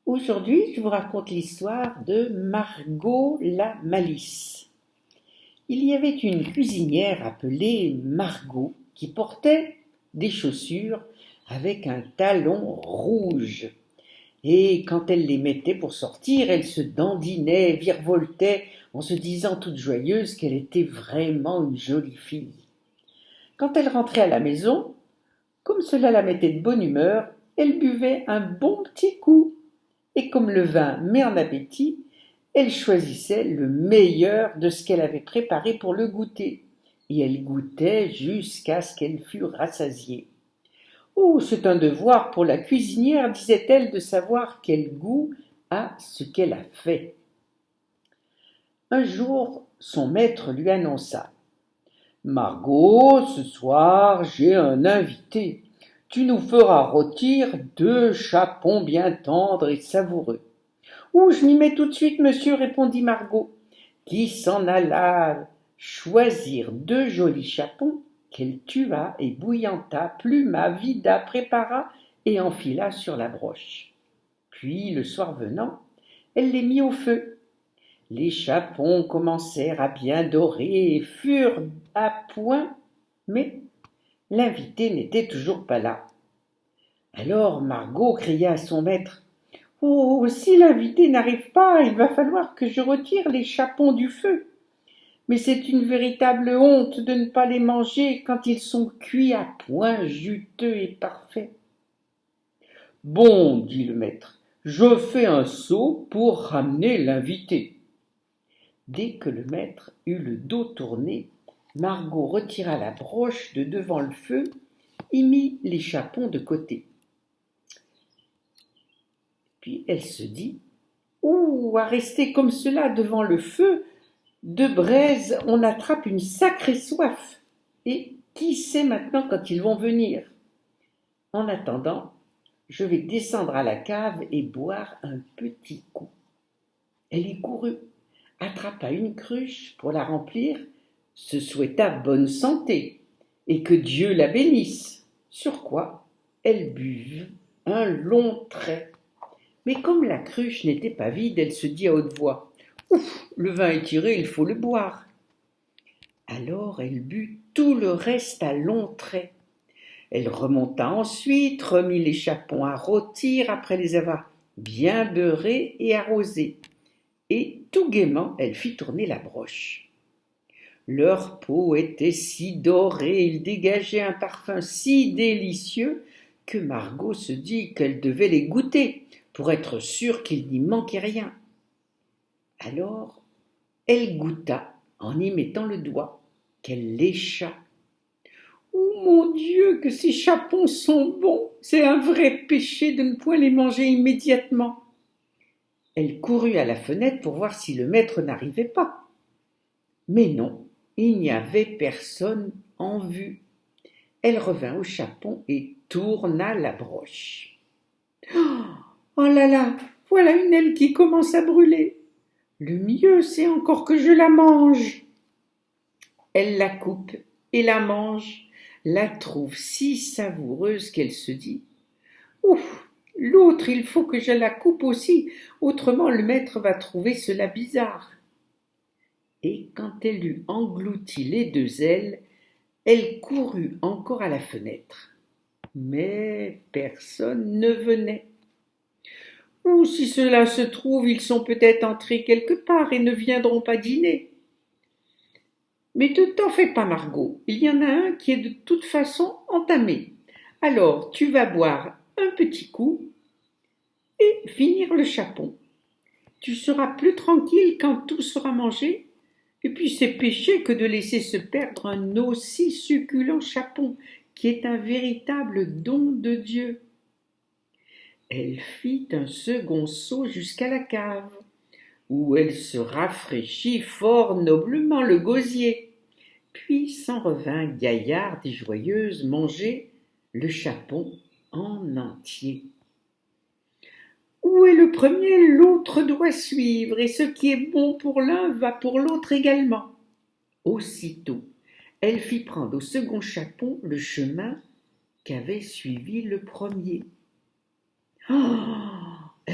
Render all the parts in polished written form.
Aujourd'hui, je vous raconte l'histoire de Margot la Malice. Il y avait une cuisinière appelée Margot qui portait des chaussures avec un talon rouge. Et quand elle les mettait pour sortir, elle se dandinait, virevoltait, en se disant toute joyeuse qu'elle était vraiment une jolie fille. Quand elle rentrait à la maison, comme cela la mettait de bonne humeur, elle buvait un bon petit coup. Et comme le vin met en appétit, elle choisissait le meilleur de ce qu'elle avait préparé pour le goûter, et elle goûtait jusqu'à ce qu'elle fût rassasiée. Oh, c'est un devoir pour la cuisinière, disait-elle, de savoir quel goût a ce qu'elle a fait. Un jour, son maître lui annonça: Margot, ce soir, j'ai un invité. Tu nous feras rôtir 2 chapons bien tendres et savoureux. Je m'y mets tout de suite, monsieur, répondit Margot, qui s'en alla choisir 2 jolis chapons qu'elle tua et bouillanta, pluma, vida, prépara et enfila sur la broche. Puis, le soir venant, elle les mit au feu. Les chapons commencèrent à bien dorer et furent à point, mais l'invité n'était toujours pas là. Alors Margot cria à son maître: Oh, si l'invité n'arrive pas, il va falloir que je retire les chapons du feu. Mais c'est une véritable honte de ne pas les manger quand ils sont cuits à point juteux et parfaits. Bon, dit le maître, je fais un saut pour ramener l'invité. Dès que le maître eut le dos tourné, Margot retira la broche de devant le feu et mit les chapons de côté. Puis elle se dit: à rester comme cela devant le feu, de braise, on attrape une sacrée soif. Et qui sait maintenant quand ils vont venir? En attendant, je vais descendre à la cave et boire un petit coup. Elle y courut, attrapa une cruche pour la remplir, se souhaita bonne santé et que Dieu la bénisse. Sur quoi elle but un long trait. Mais comme la cruche n'était pas vide, elle se dit à haute voix: Ouf, le vin est tiré, il faut le boire. Alors elle but tout le reste à longs traits. Elle remonta ensuite, remit les chapons à rôtir après les avoir bien beurrés et arrosés. Et tout gaiement, elle fit tourner la broche. Leur peau était si dorée, ils dégageaient un parfum si délicieux que Margot se dit qu'elle devait les goûter pour être sûre qu'il n'y manquait rien. Alors, elle goûta en y mettant le doigt, qu'elle lécha. Oh mon Dieu, que ces chapons sont bons! C'est un vrai péché de ne point les manger immédiatement. Elle courut à la fenêtre pour voir si le maître n'arrivait pas. Mais non, il n'y avait personne en vue. Elle revint au chapon et tourna la broche. Oh là là, voilà une aile qui commence à brûler. Le mieux, c'est encore que je la mange. Elle la coupe et la mange, la trouve si savoureuse qu'elle se dit: Ouf, l'autre, il faut que je la coupe aussi, autrement le maître va trouver cela bizarre. Et quand elle eut englouti les 2 ailes, elle courut encore à la fenêtre. Mais personne ne venait. Ou si cela se trouve, ils sont peut-être entrés quelque part et ne viendront pas dîner. Mais ne t'en fais pas, Margot, il y en a un qui est de toute façon entamé. Alors tu vas boire un petit coup et finir le chapon. Tu seras plus tranquille quand tout sera mangé. Et puis c'est péché que de laisser se perdre un aussi succulent chapon, qui est un véritable don de Dieu. Elle fit un second saut jusqu'à la cave, où elle se rafraîchit fort noblement le gosier, puis s'en revint gaillarde et joyeuse manger le chapon en entier. Où est le premier, l'autre doit suivre, et ce qui est bon pour l'un va pour l'autre également. Aussitôt, elle fit prendre au second chapon le chemin qu'avait suivi le premier.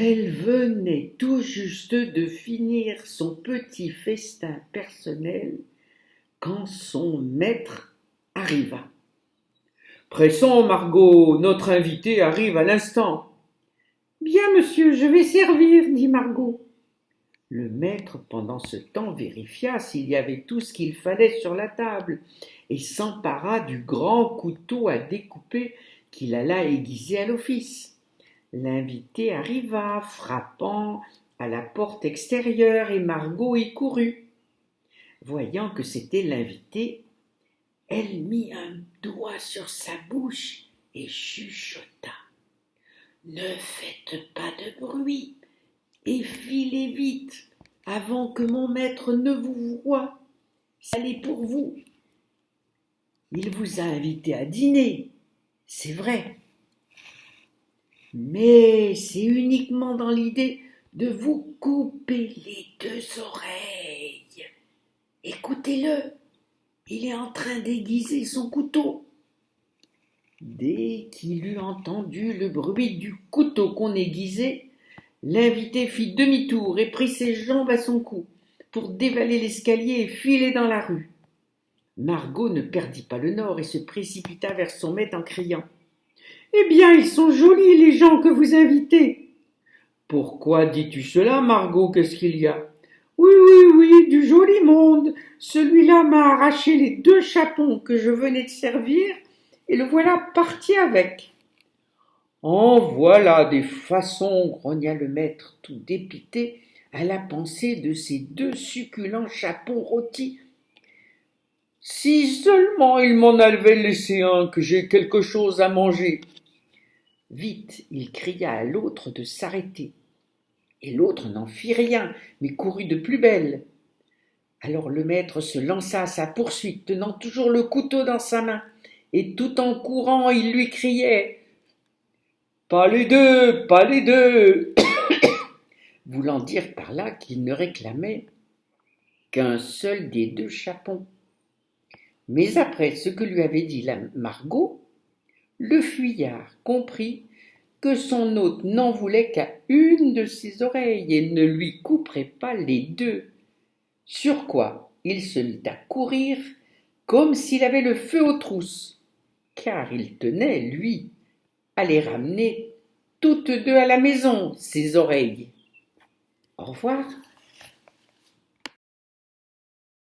Elle venait tout juste de finir son petit festin personnel quand son maître arriva. Pressons, Margot, notre invité arrive à l'instant. Bien, monsieur, je vais servir, dit Margot. Le maître, pendant ce temps, vérifia s'il y avait tout ce qu'il fallait sur la table et s'empara du grand couteau à découper qu'il alla aiguiser à l'office. L'invité arriva, frappant à la porte extérieure, et Margot y courut. Voyant que c'était l'invité, elle mit un doigt sur sa bouche et chuchota. « Ne faites pas de bruit et filez vite avant que mon maître ne vous voie. Allez pour vous. Il vous a invité à dîner, c'est vrai. Mais c'est uniquement dans l'idée de vous couper les 2 oreilles. Écoutez-le, il est en train d'aiguiser son couteau. » Dès qu'il eut entendu le bruit du couteau qu'on aiguisait, l'invité fit demi-tour et prit ses jambes à son cou pour dévaler l'escalier et filer dans la rue. Margot ne perdit pas le nord et se précipita vers son maître en criant « Eh bien, ils sont jolis, les gens que vous invitez !»« Pourquoi dis-tu cela, Margot, qu'est-ce qu'il y a ?»« Oui, du joli monde. Celui-là m'a arraché les 2 chapons que je venais de servir, et le voilà parti avec. »« En voilà des façons, grogna le maître, tout dépité à la pensée de ces 2 succulents chapons rôtis. Si seulement il m'en avait laissé un, que j'ai quelque chose à manger. » Vite, il cria à l'autre de s'arrêter. Et l'autre n'en fit rien, mais courut de plus belle. Alors le maître se lança à sa poursuite, tenant toujours le couteau dans sa main, et tout en courant, il lui criait « Pas les deux !» voulant dire par là qu'il ne réclamait qu'un seul des 2 chapons. Mais après ce que lui avait dit la Margot, le fuyard comprit que son hôte n'en voulait qu'à une de ses oreilles et ne lui couperait pas les 2. Sur quoi il se mit à courir comme s'il avait le feu aux trousses, car il tenait, lui, à les ramener toutes 2 à la maison, ses oreilles. Au revoir.